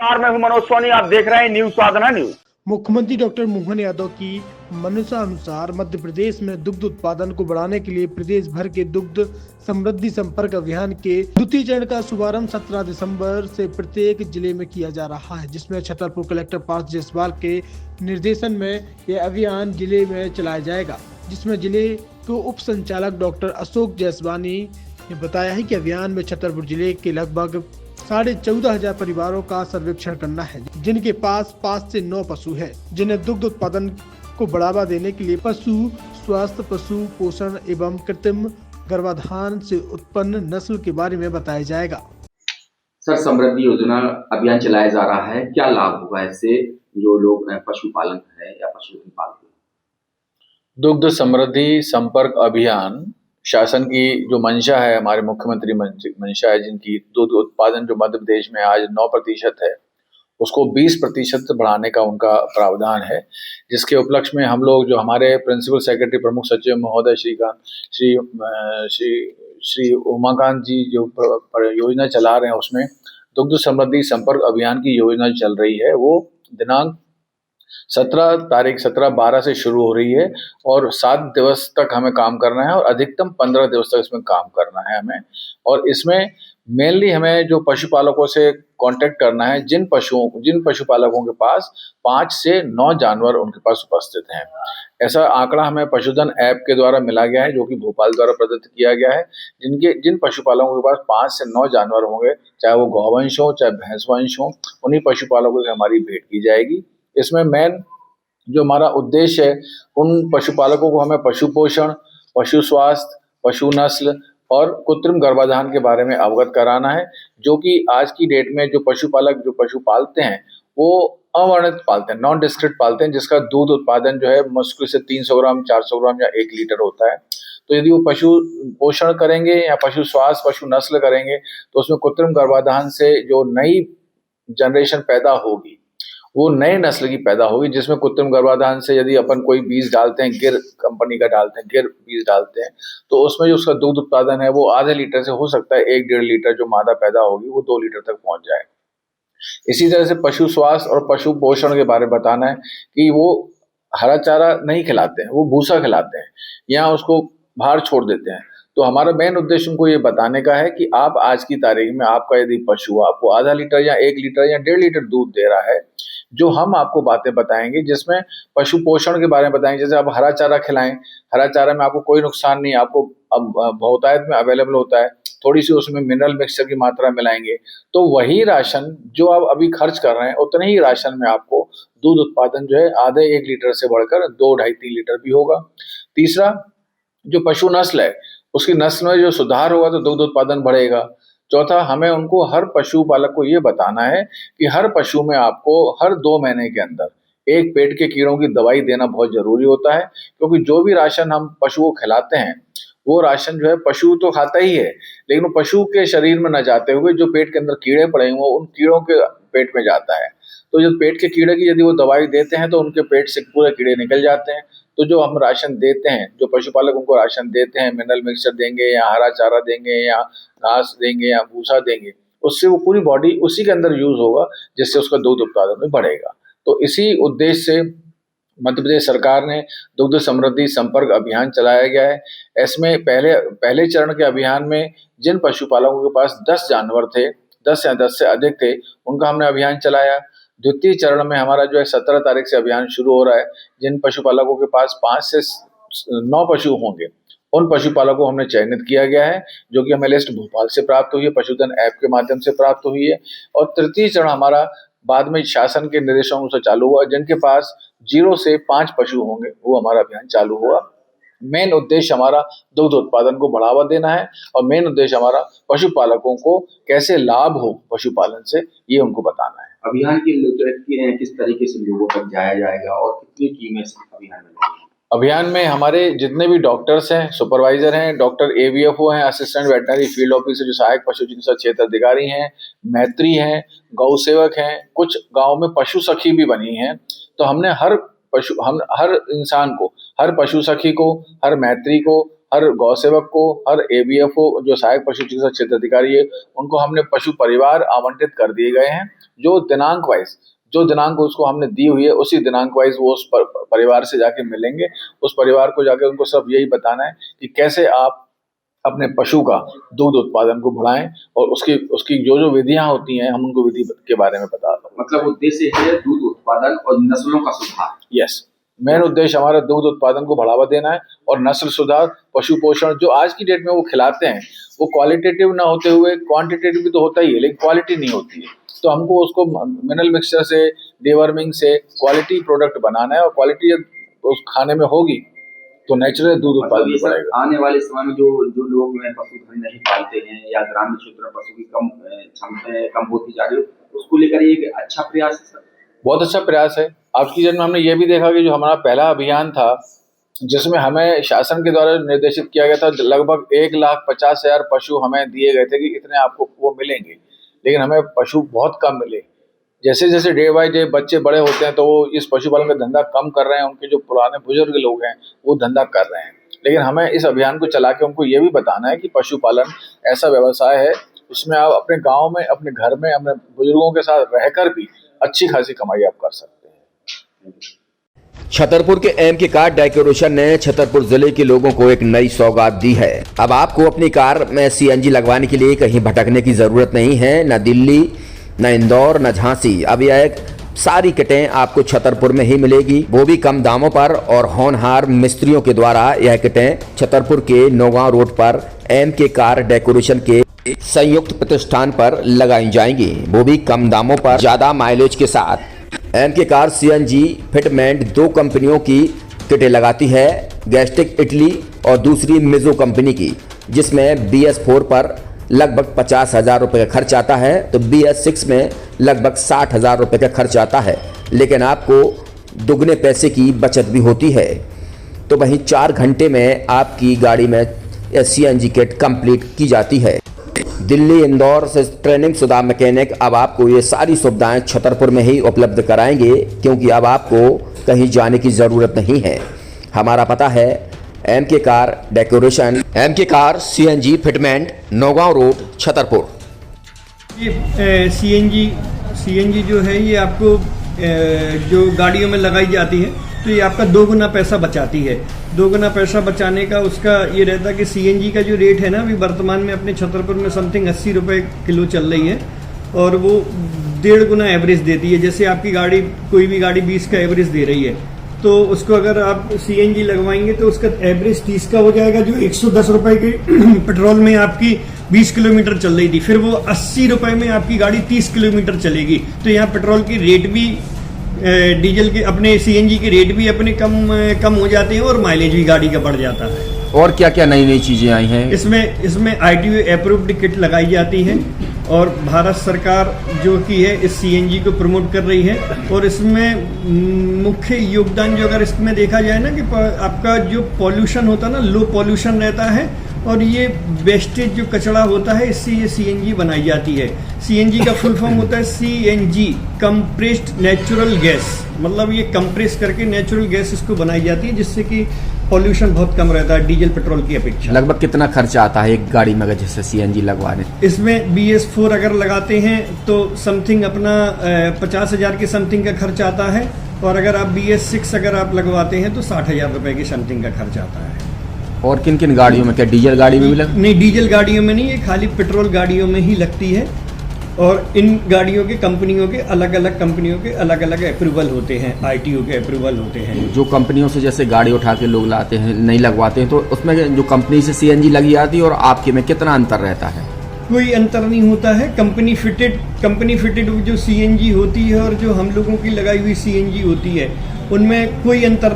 नमस्कार, मैं हूं मनोज सोनी। आप देख रहे हैं न्यूज साधना न्यूज। मुख्यमंत्री डॉक्टर मोहन यादव की मंशानुसार मध्य प्रदेश में दुग्ध उत्पादन को बढ़ाने के लिए प्रदेश भर के दुग्ध समृद्धि संपर्क अभियान के द्वितीय चरण का शुभारंभ 17 दिसंबर से प्रत्येक जिले में किया जा रहा है, जिसमें छतरपुर कलेक्टर पार्थ जायसवाल के निर्देशन में यह अभियान जिले में चलाया जाएगा, जिसमें जिले के उप संचालक डॉक्टर अशोक जायसवानी ने बताया है कि अभियान में छतरपुर जिले के लगभग 14,500 परिवारों का सर्वेक्षण करना है, जिनके पास 5 से 9 पशु है, जिन्हें दुग्ध उत्पादन को बढ़ावा देने के लिए पशु स्वास्थ्य, पशु पोषण एवं कृत्रिम गर्भाधान से उत्पन्न नस्ल के बारे में बताया जाएगा। सर, समृद्धि योजना अभियान चलाया जा रहा है, क्या लाभ होगा इससे जो लोग पशुपालन है या पशु पालते हैं? दुग्ध समृद्धि संपर्क अभियान शासन की जो मंशा है, हमारे मुख्यमंत्री मंशा है, जिनकी दूध उत्पादन जो मध्य प्रदेश में आज 9% है, उसको 20% बढ़ाने का उनका प्रावधान है, जिसके उपलक्ष्य में हम लोग जो हमारे प्रिंसिपल सेक्रेटरी प्रमुख सचिव महोदय श्री उमाकांत जी जो योजना चला रहे हैं, उसमें दुग्ध समृद्धि संपर्क अभियान की योजना चल रही है। वो दिनांक 17/12 से शुरू हो रही है और 7 दिवस तक हमें काम करना है और अधिकतम 15 दिवस तक इसमें काम करना है हमें। और इसमें मेनली हमें जो पशुपालकों से कांटेक्ट करना है, जिन पशुपालकों के पास 5 से 9 जानवर उनके पास उपस्थित हैं। ऐसा आंकड़ा हमें पशुधन ऐप के द्वारा मिला गया है, जो कि भोपाल द्वारा प्रदत्त किया गया है। जिन पशुपालकों के पास 5 से 9 जानवर होंगे, चाहे वो गौवंश हो चाहे भैंसवंश हो, उन्हीं पशुपालकों से हमारी भेंट की जाएगी। इसमें मेन जो हमारा उद्देश्य है, उन पशुपालकों को हमें पशु पोषण, पशु स्वास्थ्य, पशु नस्ल और कृत्रिम गर्भाधान के बारे में अवगत कराना है, जो कि आज की डेट में जो पशुपालक जो पशु पालते हैं वो अवर्णित पालते हैं, नॉन डिस्क्रिट पालते हैं, जिसका दूध उत्पादन जो है मुश्किल से 300 ग्राम, 400 ग्राम या 1 लीटर होता है। तो यदि वो पशु पोषण करेंगे या पशु स्वास्थ्य, पशु नस्ल करेंगे, तो उसमें कृत्रिम गर्भाधान से जो नई जनरेशन पैदा होगी, वो नए नस्ल की पैदा होगी, जिसमें कृत्रिम गर्भाधान से यदि अपन कोई बीज डालते हैं, गिर कंपनी का डालते हैं, गिर बीज डालते हैं, तो उसमें जो उसका दूध उत्पादन है वो आधे लीटर से हो सकता है 1-1.5 लीटर जो मादा पैदा होगी वो 2 लीटर तक पहुंच जाए। इसी तरह से पशु स्वास्थ्य और पशु पोषण के बारे में बताना है कि वो हरा चारा नहीं खिलाते हैं, वो भूसा खिलाते हैं या उसको बाहर छोड़ देते हैं। तो हमारा मेन उद्देश्य उनको ये बताने का है कि आप आज की तारीख में आपका यदि पशु आपको आधा लीटर या 1 लीटर या 1.5 लीटर दूध दे रहा है, जो हम आपको बातें बताएंगे, जिसमें पशु पोषण के बारे में बताएंगे। जैसे आप हरा चारा खिलाएं, हरा चारा में आपको कोई नुकसान नहीं, आपको बहुतायत में अवेलेबल होता है, थोड़ी सी उसमें मिनरल मिक्सचर की मात्रा मिलाएंगे, तो वही राशन जो आप अभी खर्च कर रहे हैं, उतने ही राशन में आपको दूध उत्पादन जो है आधे 1 लीटर से बढ़कर 2, 2.5-3 लीटर भी होगा। तीसरा, जो पशु नस्ल है, उसकी नस्ल में जो सुधार होगा तो दूध उत्पादन बढ़ेगा। चौथा, हमें उनको हर पशुपालक को ये बताना है कि हर पशु में आपको हर 2 महीने के अंदर एक पेट के कीड़ों की दवाई देना बहुत जरूरी होता है, क्योंकि जो भी राशन हम पशु को खिलाते हैं वो राशन जो है पशु तो खाता ही है, लेकिन पशु के शरीर में न जाते हुए जो पेट के अंदर कीड़े पड़े हुए उन कीड़ों के पेट में जाता है। तो जब पेट के कीड़े की यदि वो दवाई देते हैं तो उनके पेट से पूरे कीड़े निकल जाते हैं। तो जो हम राशन देते हैं, जो पशुपालक उनको राशन देते हैं, मिनरल मिक्सचर देंगे या हरा चारा देंगे या घास देंगे या भूसा देंगे, उससे वो पूरी बॉडी उसी के अंदर यूज होगा, जिससे उसका दूध उत्पादन में बढ़ेगा। तो इसी उद्देश्य से मध्य प्रदेश सरकार ने दुग्ध समृद्धि संपर्क अभियान चलाया गया है। इसमें पहले चरण के अभियान में जिन पशुपालकों के पास 10 जानवर थे, 10 या 10 से अधिक थे, उनका हमने अभियान चलाया। द्वितीय चरण में हमारा जो है 17 तारीख से अभियान शुरू हो रहा है। जिन पशुपालकों के पास 5 से 9 पशु होंगे, उन पशुपालकों को हमने चयनित किया गया है, जो कि हमें लिस्ट भोपाल से प्राप्त हुई है, पशुधन ऐप के माध्यम से प्राप्त हुई है। और तृतीय चरण हमारा बाद में शासन के निर्देशों से चालू हुआ। जिनके पास 0 से 5 पशु होंगे वो हमारा अभियान चालू हुआ। मेन उद्देश्य हमारा दुग्ध उत्पादन को बढ़ावा देना है और मेन उद्देश्य हमारा पशुपालकों को कैसे लाभ हो पशुपालन से, ये उनको बताना है। अभियान की किस तरीके से लोगों तक जाया जाएगा और कितनी टीमें अभियान में लगेगी? अभियान में हमारे जितने भी डॉक्टर्स हैं, सुपरवाइजर हैं, डॉक्टर AVFO हैं, असिस्टेंट वेटनरी फील्ड ऑफिसर जो सहायक पशु चिकित्सा क्षेत्र अधिकारी हैं, मैत्री हैं, गौ सेवक हैं, कुछ गांव में पशु सखी भी बनी हैं। तो हमने हर इंसान को, हर पशु सखी को, हर मैत्री को, हर गौ सेवक को, हर AVFO जो सहायक पशु चिकित्सा क्षेत्र अधिकारी है, उनको हमने पशु परिवार आवंटित कर दिए गए हैं जो दिनांक उसको हमने दी हुई है उसी दिनांक वाइज वो उस परिवार से जाके मिलेंगे। उस परिवार को जाके उनको सब यही बताना है कि कैसे आप अपने पशु का दुग्ध उत्पादन को बढ़ाएं और उसकी जो विधियां होती हैं हम उनको विधि के बारे में बता दें। मतलब उद्देश्य है दूध उत्पादन और नस्लों का सुधार। यस, मेन उद्देश्य हमारा दुग्ध उत्पादन को बढ़ावा देना है और नस्ल सुधार, पशु पोषण जो आज की डेट में वो खिलाते हैं वो क्वालिटेटिव ना होते हुए क्वांटिटेटिव भी तो होता ही है लेकिन क्वालिटी नहीं होती है। तो हमको उसको मिनरल मिक्सचर से, डीवर्मिंग से क्वालिटी प्रोडक्ट बनाना है और क्वालिटी जब उस खाने में होगी तो नेचुरल दूध उत्पादन बढ़ेगा। आने वाले समय में जो लोग पशुधन नहीं पालते हैं या ग्रामीण क्षेत्र में पशु की कम होती जा रही है उसको लेकर एक अच्छा प्रयास है सर। बहुत अच्छा प्रयास है। आज की डेट में हमने ये भी देखा कि जो हमारा पहला अभियान था जिसमें हमें शासन के द्वारा निर्देशित किया गया था लगभग 1,50,000 पशु हमें दिए गए थे कि इतने आपको वो मिलेंगे, लेकिन हमें पशु बहुत कम मिले। जैसे जैसे डे बाय डे बच्चे बड़े होते हैं तो वो इस पशुपालन का धंधा कम कर रहे हैं, उनके जो पुराने बुजुर्ग लोग हैं वो धंधा कर रहे हैं। लेकिन हमें इस अभियान को चला के उनको ये भी बताना है कि पशुपालन ऐसा व्यवसाय है उसमें आप अपने गाँव में, अपने घर में, अपने बुजुर्गों के साथ रहकर भी अच्छी खासी कमाई आप कर सकते हैं। छतरपुर के एमके कार डेकोरेशन ने छतरपुर जिले के लोगों को एक नई सौगात दी है। अब आपको अपनी कार में सीएनजी लगवाने के लिए कहीं भटकने की जरूरत नहीं है, न दिल्ली, न इंदौर, न झांसी। अब यह सारी किटें आपको छतरपुर में ही मिलेगी, वो भी कम दामों पर और होनहार मिस्त्रियों के द्वारा। यह किटें छतरपुर के नौगांव रोड पर एमके कार डेकोरेशन के संयुक्त प्रतिष्ठान पर लगाई जाएंगी, वो भी कम दामों पर, ज्यादा माइलेज के साथ। एमके कार सीएनजी फिटमेंट 2 कंपनियों की किटें लगाती है, गैस्टिक इटली और दूसरी मिजो कंपनी की, जिसमें BS4 पर लगभग 50,000 रुपये का खर्च आता है तो BS6 में लगभग 60,000 रुपये का खर्च आता है, लेकिन आपको दुगने पैसे की बचत भी होती है। तो वहीं 4 घंटे में आपकी गाड़ी में सीएनजी किट कंप्लीट की जाती है। दिल्ली, इंदौर से ट्रेनिंग शुदा मैकेनिक अब आपको ये सारी सुविधाएं छतरपुर में ही उपलब्ध कराएंगे, क्योंकि अब आपको कहीं जाने की ज़रूरत नहीं है। हमारा पता है MK car decoration, MK car CNG fitment, Naugaon road, Chhatarpur. ये सीएनजी जो है ये आपको जो गाड़ियों में लगाई जाती है तो ये आपका 2 गुना पैसा बचाती है। 2 गुना पैसा बचाने का उसका ये रहता है कि सीएनजी का जो रेट है ना अभी वर्तमान में अपने छतरपुर में समथिंग 80 रुपये किलो चल रही है और वो 1.5 गुना एवरेज देती है। जैसे आपकी गाड़ी, कोई भी गाड़ी 20 का एवरेज दे रही है तो उसको अगर आप सीएनजी लगवाएंगे तो उसका एवरेज 30 का हो जाएगा। जो 110 रुपये के पेट्रोल में आपकी 20 किलोमीटर चल रही थी, फिर वो 80 रुपये में आपकी गाड़ी 30 किलोमीटर चलेगी। तो यहाँ पेट्रोल की रेट भी, डीजल के, अपने सीएनजी के रेट भी अपने कम हो जाते हैं और माइलेज भी गाड़ी का बढ़ जाता है। और क्या क्या नई चीजें आई हैं इसमें ITO अप्रूव्ड किट लगाई जाती है और भारत सरकार जो की है इस सीएनजी को प्रमोट कर रही है। और इसमें मुख्य योगदान जो अगर इसमें देखा जाए ना कि आपका जो पॉल्यूशन होता है ना, लो पॉल्यूशन रहता है और ये वेस्टेज जो कचरा होता है इससे ये सीएनजी बनाई जाती है। सीएनजी का फुल फॉर्म होता है CNG, कंप्रेस्ड नेचुरल गैस, मतलब ये कंप्रेस करके नेचुरल गैस इसको बनाई जाती है जिससे कि पॉल्यूशन बहुत कम रहता है डीजल पेट्रोल की अपेक्षा। लगभग कितना खर्चा आता है एक गाड़ी में अगर जैसे सीएनजी लगवाने? इसमें BS4 अगर लगाते हैं तो समथिंग अपना 50,000 के समथिंग का खर्च आता है और अगर आप BS6 अगर आप लगवाते हैं तो 60,000 रुपए की समथिंग का खर्च आता है। और किन किन गाड़ियों में, क्या डीजल गाड़ी में भी नहीं, डीजल गाड़ियों में नहीं, ये खाली पेट्रोल गाड़ियों में ही लगती है। और इन गाड़ियों के कंपनियों के अलग अलग अप्रूवल होते हैं, ITO के अप्रूवल होते हैं। जो कंपनियों से जैसे गाड़ी उठा के लोग लाते हैं, नहीं लगवाते हैं, तो उसमें जो कंपनी से सीएनजी लगी जाती है और आपके में कितना अंतर रहता है? कोई अंतर नहीं होता है। कंपनी फिटेड जो सीएनजी होती है और जो हम लोगों की लगाई हुई सीएनजी होती है उनमें कोई अंतर